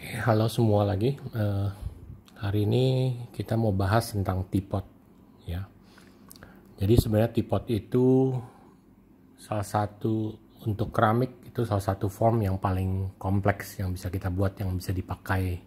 Halo semua lagi. Hari ini kita mau bahas tentang teapot, ya. Jadi sebenarnya teapot itu salah satu untuk keramik itu salah satu form yang paling kompleks yang bisa kita buat, yang bisa dipakai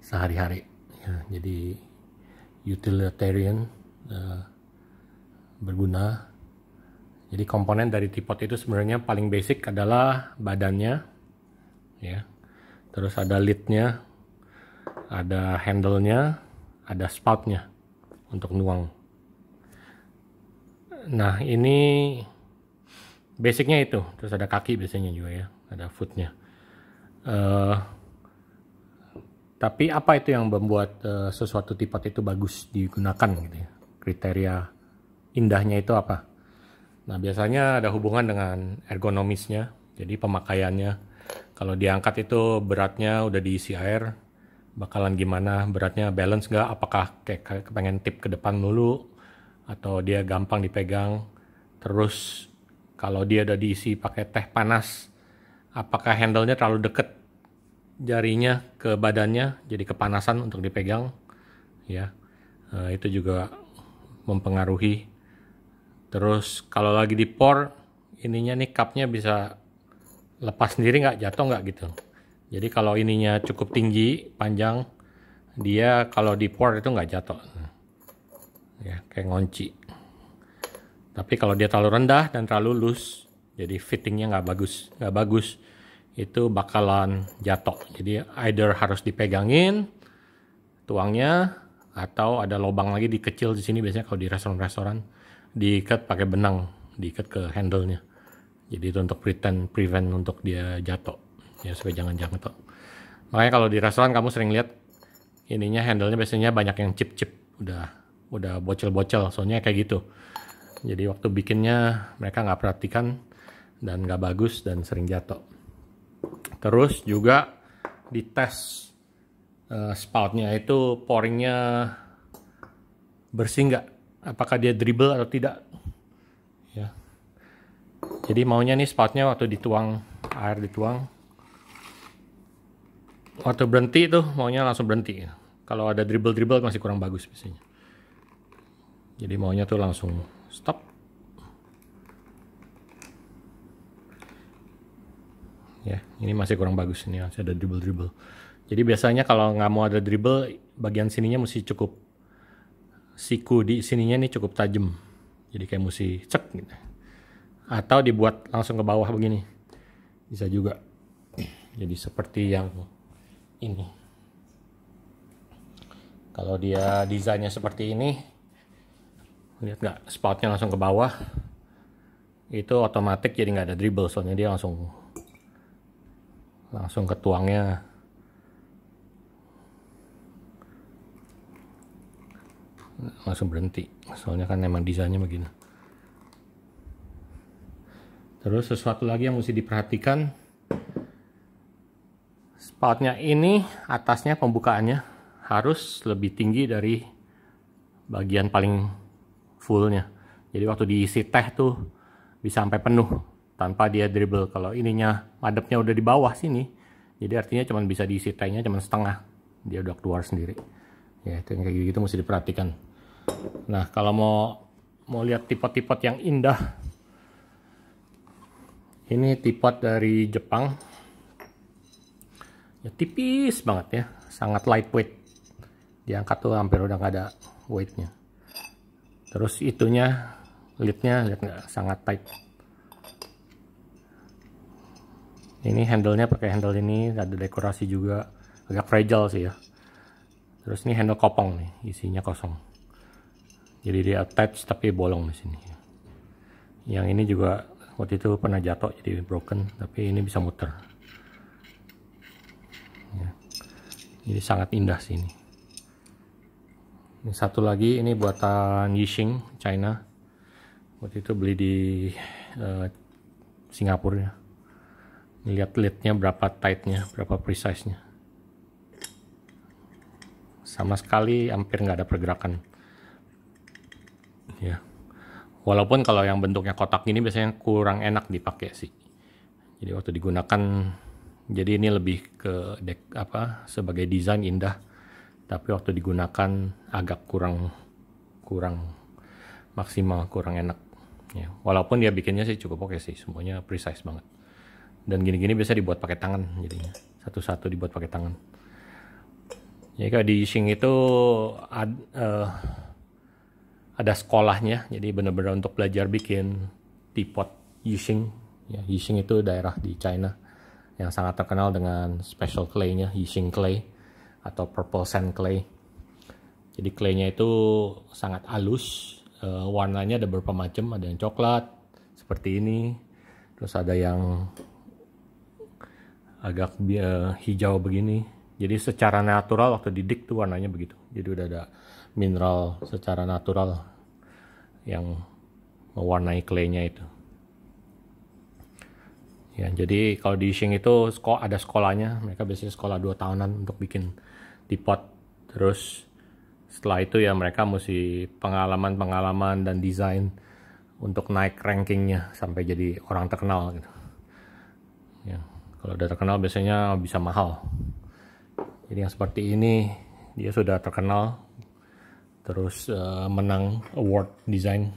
sehari-hari. Ya, jadi utilitarian, berguna. Jadi komponen dari teapot itu sebenarnya paling basic adalah badannya, ya. Terus ada lidnya, ada handle-nya, ada spout-nya untuk nuang. Nah, ini basicnya itu. Terus ada kaki biasanya juga ya, ada foot-nya. Tapi apa itu yang membuat sesuatu teapot itu bagus digunakan gitu ya? Kriteria indahnya itu apa? Nah, biasanya ada hubungan dengan ergonomisnya, jadi pemakaiannya. Kalau diangkat itu beratnya udah diisi air, bakalan gimana, beratnya balance nggak, apakah kayak pengen tip ke depan dulu atau dia gampang dipegang. Terus kalau dia udah diisi pakai teh panas, apakah handle-nya terlalu deket jarinya ke badannya jadi kepanasan untuk dipegang, ya. Itu juga mempengaruhi. Terus kalau lagi di pour, ininya nih cupnya bisa lepas sendiri nggak, jatuh nggak gitu. Jadi kalau ininya cukup tinggi, panjang, dia kalau di pour itu nggak jatuh, ya kayak ngunci. Tapi kalau dia terlalu rendah dan terlalu loose, jadi fittingnya nggak bagus, itu bakalan jatuh. Jadi either harus dipegangin tuangnya, atau ada lubang lagi di kecil di sini, biasanya kalau di restoran diikat pakai benang, diikat ke handle-nya. Jadi itu untuk prevent untuk dia jatuh, ya, supaya jangan jatuh. Makanya kalau di restoran kamu sering lihat ininya handle-nya biasanya banyak yang chip-chip, udah bocel-bocel, soalnya kayak gitu. Jadi waktu bikinnya mereka nggak perhatikan dan nggak bagus dan sering jatuh. Terus juga dites spoutnya itu pouringnya bersih nggak, apakah dia dribble atau tidak, ya. Jadi maunya nih spoutnya waktu dituang, air dituang, waktu berhenti tuh maunya langsung berhenti. Kalau ada dribble masih kurang bagus biasanya. Jadi maunya tuh langsung stop. Ya, ini masih kurang bagus, ini masih ada dribble. Jadi biasanya kalau nggak mau ada dribble, bagian sininya mesti cukup, siku di sininya nih cukup tajam. Jadi kayak mesti cek gitu. Atau dibuat langsung ke bawah begini, bisa juga. Jadi seperti yang ini. Kalau dia desainnya seperti ini, lihat nggak, spoutnya langsung ke bawah, itu otomatis jadi nggak ada dribble, soalnya dia langsung ke tuangnya. Langsung berhenti, soalnya kan memang desainnya begini. Terus sesuatu lagi yang mesti diperhatikan, spoutnya ini atasnya pembukaannya harus lebih tinggi dari bagian paling fullnya. Jadi waktu diisi teh tuh bisa sampai penuh tanpa dia dribble. Kalau ininya madepnya udah di bawah sini, jadi artinya cuma bisa diisi tehnya cuma setengah, dia udah keluar sendiri. Ya, itu yang kayak gitu mesti diperhatikan. Nah, kalau mau lihat teapot-teapot yang indah, ini teapot dari Jepang. Ya, tipis banget ya, sangat lightweight. Diangkat tuh hampir udah nggak ada weightnya. Terus itunya, lidnya, lihat nggak, sangat tight. Ini handle-nya pakai handle ini, ada dekorasi juga, agak fragile sih ya. Terus ini handle kopong nih, isinya kosong. Jadi dia attach tapi bolong di sini. Yang ini juga waktu itu pernah jatuh jadi broken, tapi ini bisa muter. Ya. Jadi sangat indah sih ini. Ini satu lagi, ini buatan Yixing, China. Waktu itu beli di Singapura ya. Lihat lidnya berapa tightnya, berapa precise-nya. Sama sekali hampir nggak ada pergerakan. Ya. Walaupun kalau yang bentuknya kotak ini biasanya kurang enak dipakai sih. Jadi waktu digunakan Jadi ini lebih ke sebagai desain indah, tapi waktu digunakan agak kurang maksimal, kurang enak. Ya, walaupun dia bikinnya sih cukup oke sih, semuanya precise banget. Dan gini-gini biasa dibuat pakai tangan, jadinya satu-satu dibuat pakai tangan. Jadi kalau di Yixing itu ada sekolahnya, jadi benar-benar untuk belajar bikin teapot Yixing. Ya, Yixing itu daerah di China yang sangat terkenal dengan special clay-nya, Yixing clay atau purple sand clay. Jadi clay-nya itu sangat halus, warnanya ada beberapa macam, ada yang coklat seperti ini, terus ada yang agak hijau begini. Jadi secara natural waktu didik tuh warnanya begitu. Jadi udah ada mineral secara natural yang mewarnai clay-nya itu. Ya, jadi kalau di Yixing itu ada sekolahnya, mereka biasanya sekolah 2 tahunan untuk bikin teapot. Terus setelah itu ya mereka mesti pengalaman dan desain untuk naik rankingnya sampai jadi orang terkenal gitu. Ya, kalau udah terkenal biasanya bisa mahal. Jadi yang seperti ini dia sudah terkenal, terus menang award desain.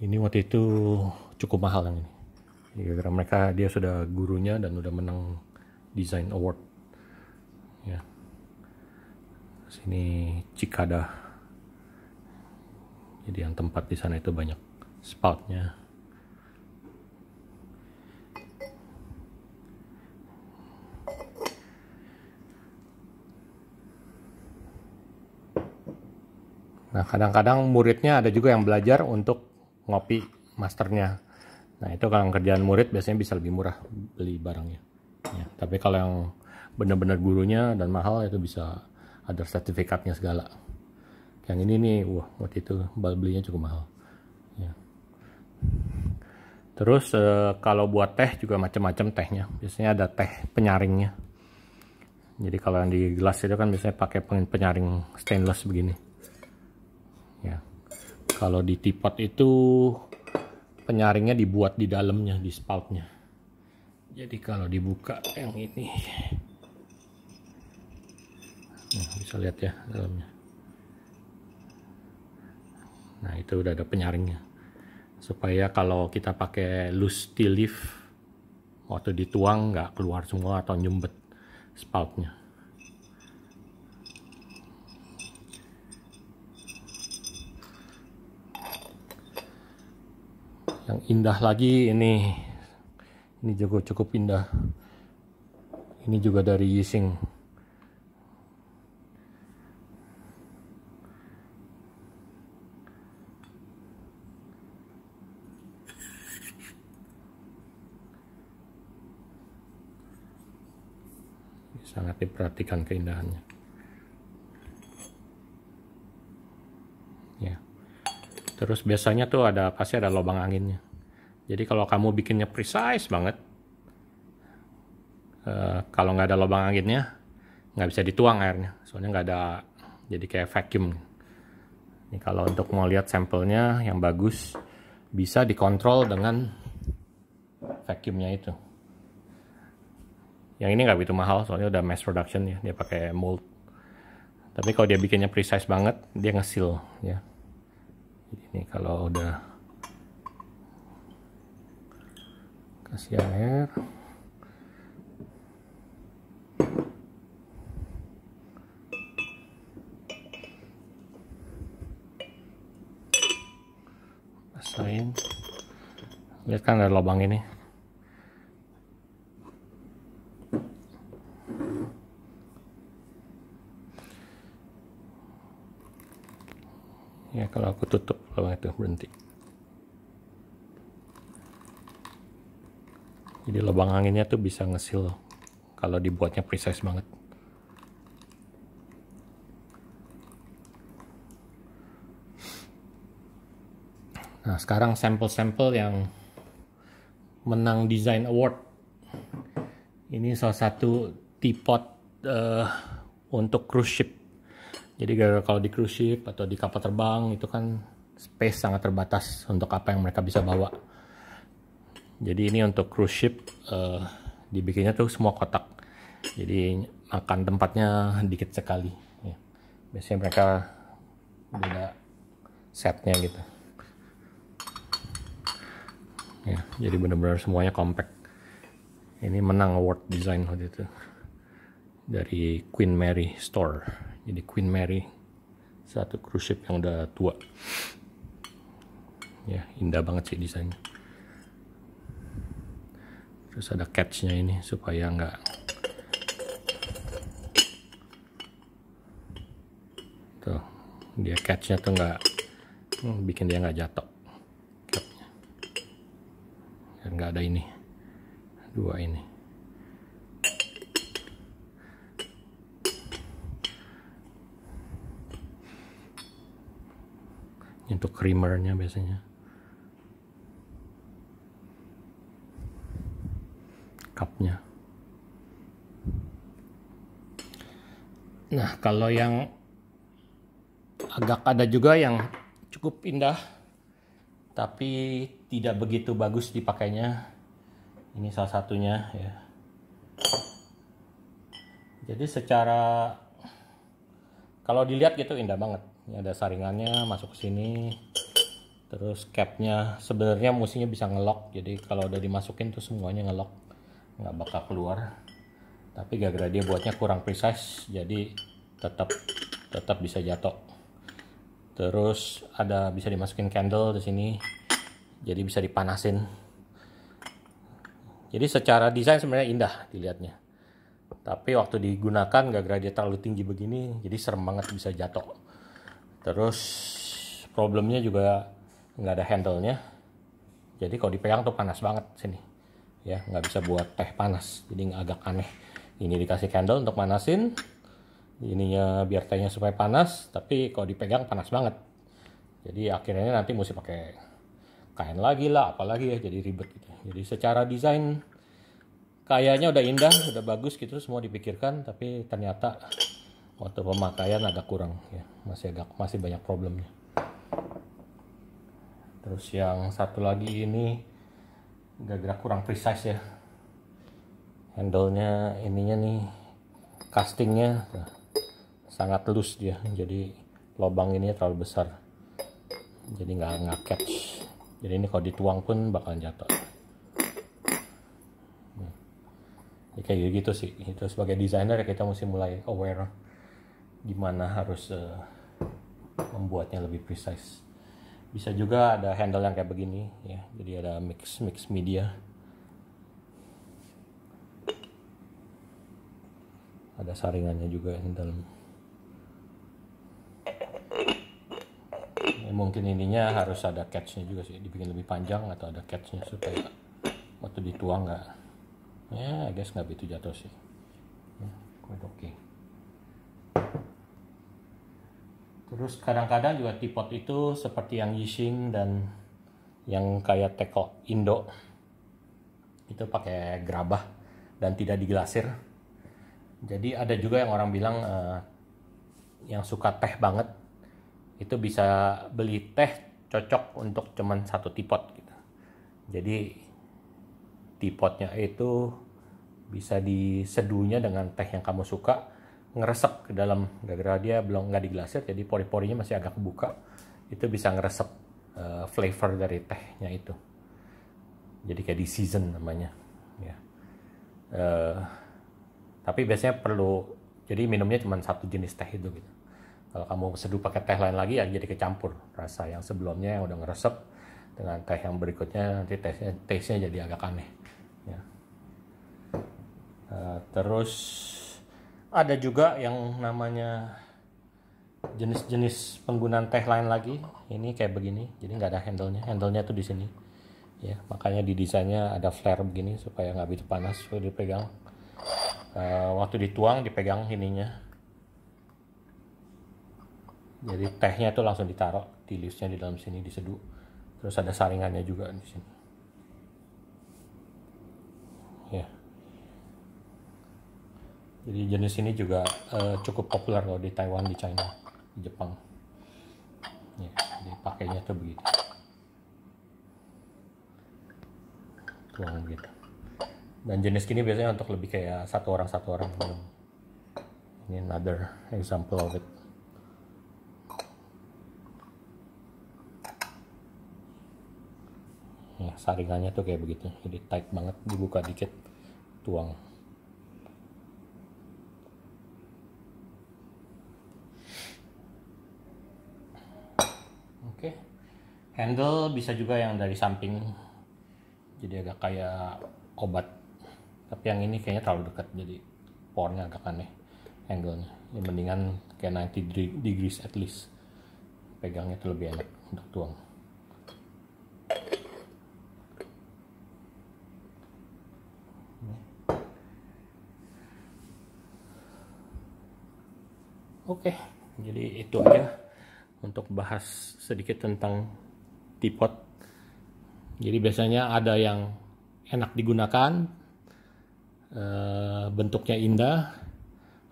Ini waktu itu cukup mahal yang ini. Karena mereka dia sudah gurunya dan udah menang design award. Ya. Sini Cikada. Jadi yang tempat di sana itu banyak spoutnya. Nah, kadang-kadang muridnya ada juga yang belajar untuk ngopi masternya. Nah, itu kalau kerjaan murid biasanya bisa lebih murah beli barangnya. Ya, tapi kalau yang benar-benar gurunya dan mahal itu bisa ada sertifikatnya segala. Yang ini nih, wah, waktu itu belinya cukup mahal. Ya. Terus kalau buat teh juga macam-macam tehnya. Biasanya ada teh penyaringnya. Jadi kalau yang di gelas itu kan biasanya pakai penyaring stainless begini. Ya. Kalau di teapot itu penyaringnya dibuat di dalamnya, di spoutnya. Jadi kalau dibuka yang ini, nah, bisa lihat ya dalamnya. Nah, itu udah ada penyaringnya. Supaya kalau kita pakai loose tea leaf, waktu dituang nggak keluar semua atau nyumbet spoutnya. Yang indah lagi ini juga cukup indah. Ini juga dari Yixing. Sangat diperhatikan keindahannya. Ya. Terus biasanya tuh pasti ada lubang anginnya. Jadi kalau kamu bikinnya precise banget, kalau nggak ada lubang anginnya, nggak bisa dituang airnya. Soalnya nggak ada, jadi kayak vacuum. Ini kalau untuk mau lihat sampelnya yang bagus, bisa dikontrol dengan vacuumnya itu. Yang ini nggak begitu mahal, soalnya udah mass production ya, dia pakai mold. Tapi kalau dia bikinnya precise banget, dia nge-seal ya. Ini kalau udah kasih air, basahin, lihat kan ada lubang ini. Ya, kalau aku tutup lubang itu berhenti. Jadi lubang anginnya tuh bisa nge-seal kalau dibuatnya precise banget. Nah, sekarang sampel-sampel yang menang design award. Ini salah satu teapot untuk cruise ship. Jadi kalau di cruise ship atau di kapal terbang itu kan space sangat terbatas untuk apa yang mereka bisa bawa. Jadi ini untuk cruise ship dibikinnya tuh semua kotak, jadi makan tempatnya dikit sekali ya. Biasanya mereka beda setnya gitu ya, jadi benar-benar semuanya compact. Ini menang award design waktu itu dari Queen Mary Store. Jadi Queen Mary satu cruise ship yang udah tua ya, indah banget sih desainnya. Terus ada catch-nya ini supaya nggak tuh, dia catch-nya tuh nggak bikin dia nggak jatuh capnya. Dan nggak ada ini, dua ini. Untuk creamernya biasanya. Cupnya. Nah, kalau yang agak ada juga yang cukup indah tapi tidak begitu bagus dipakainya. Ini salah satunya ya. Jadi secara kalau dilihat gitu indah banget. Ini ada saringannya masuk ke sini. Terus capnya sebenarnya mestinya bisa ngelock. Jadi kalau udah dimasukin tuh semuanya ngelock, nggak bakal keluar. Tapi gara-gara dia buatnya kurang precise, jadi tetap bisa jatuh. Terus ada bisa dimasukin candle di sini, jadi bisa dipanasin. Jadi secara desain sebenarnya indah dilihatnya. Tapi waktu digunakan gara-gara dia terlalu tinggi begini, jadi serem banget, bisa jatuh. Terus problemnya juga nggak ada handle-nya. Jadi kalau dipegang tuh panas banget sini. Ya, nggak bisa buat teh panas, jadi agak aneh. Ini dikasih candle untuk manasin, ininya biar tehnya supaya panas, tapi kalau dipegang panas banget. Jadi akhirnya nanti mesti pakai kain lagi lah, apalagi ya, jadi ribet gitu. Jadi secara desain kayaknya udah indah, udah bagus gitu, semua dipikirkan, tapi ternyata waktu pemakaian agak kurang ya, masih banyak problemnya. Terus yang satu lagi ini gara-gara kurang precise ya, handle-nya ininya nih, castingnya sangat loose dia, jadi lubang ini terlalu besar, jadi nggak catch. Jadi ini kalau dituang pun bakalan jatuh. Ya, kayak gitu sih. Itu sebagai desainer ya kita mesti mulai aware gimana harus membuatnya lebih precise. Bisa juga ada handle yang kayak begini ya, jadi ada mix media. Ada saringannya juga di dalam. Ya, mungkin ininya harus ada catch-nya juga sih, dibikin lebih panjang atau ada catch-nya supaya waktu dituang nggak, ya I guess nggak begitu jatuh sih. Ya, quite okay. Terus kadang-kadang juga teapot itu seperti yang Yixing dan yang kayak teko Indo itu pakai gerabah dan tidak diglasir. Jadi ada juga yang orang bilang yang suka teh banget itu bisa beli teh cocok untuk cuman satu teapot gitu. Jadi teapotnya itu bisa diseduhnya dengan teh yang kamu suka, ngeresep ke dalam, gara-gara dia belum nggak diglasir jadi pori-porinya masih agak kebuka, itu bisa ngeresep flavor dari tehnya itu, jadi kayak di season namanya ya. Tapi biasanya perlu, jadi minumnya cuma satu jenis teh itu gitu. Kalau kamu seduh pakai teh lain lagi ya jadi kecampur rasa yang sebelumnya yang udah ngeresep dengan teh yang berikutnya, nanti taste-nya jadi agak aneh ya. Terus ada juga yang namanya jenis-jenis penggunaan teh lain lagi. Ini kayak begini, jadi nggak ada handle-nya tuh di sini ya, makanya di desainnya ada flare begini supaya nggak begitu panas kalau dipegang. Waktu dituang dipegang ininya, jadi tehnya tuh langsung ditaruh di leaves-nya di dalam sini, diseduh. Terus ada saringannya juga di sini ya. Jadi jenis ini juga cukup populer kalau di Taiwan, di China, di Jepang. Ya, jadi pakainya tuh begitu. Tuang gitu. Dan jenis gini biasanya untuk lebih kayak satu orang minum. Ini another example of it. Ya, saringannya tuh kayak begitu, jadi tight banget, dibuka dikit, tuang. Oke, handle bisa juga yang dari samping, jadi agak kayak obat. Tapi yang ini kayaknya terlalu dekat, jadi pornya agak aneh angle-nya. Ya, mendingan kayak 90 degrees at least. Pegangnya tuh lebih enak untuk tuang. Oke, jadi itu aja untuk bahas sedikit tentang teapot. Jadi biasanya ada yang enak digunakan, bentuknya indah,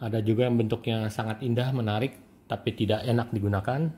ada juga yang bentuknya sangat indah, menarik, tapi tidak enak digunakan.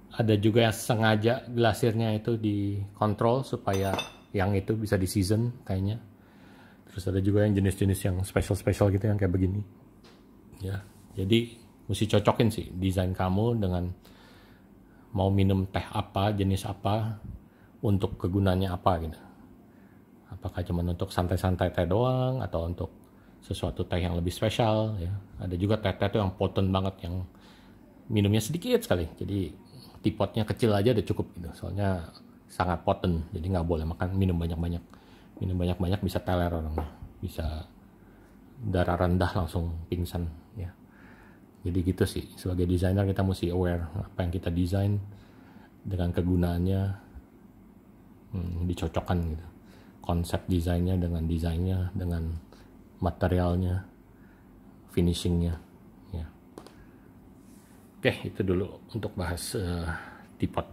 Ada juga yang sengaja glasirnya itu dikontrol supaya yang itu bisa di season kayaknya. Terus ada juga yang jenis-jenis yang special gitu yang kayak begini. Ya, jadi mesti cocokin sih desain kamu dengan mau minum teh apa, jenis apa, untuk kegunaannya apa gitu. Apakah cuma untuk santai-santai teh doang atau untuk sesuatu teh yang lebih spesial ya. Ada juga teh-teh tuh yang potent banget yang minumnya sedikit sekali. Jadi teapotnya kecil aja udah cukup gitu. Soalnya sangat potent. Jadi nggak boleh minum banyak-banyak. Minum banyak-banyak bisa teler orangnya. Bisa darah rendah langsung pingsan ya. Jadi gitu sih, sebagai desainer kita mesti aware apa yang kita desain dengan kegunaannya, dicocokkan gitu. Konsep desainnya dengan materialnya, finishingnya ya. Oke, itu dulu untuk bahas teapot.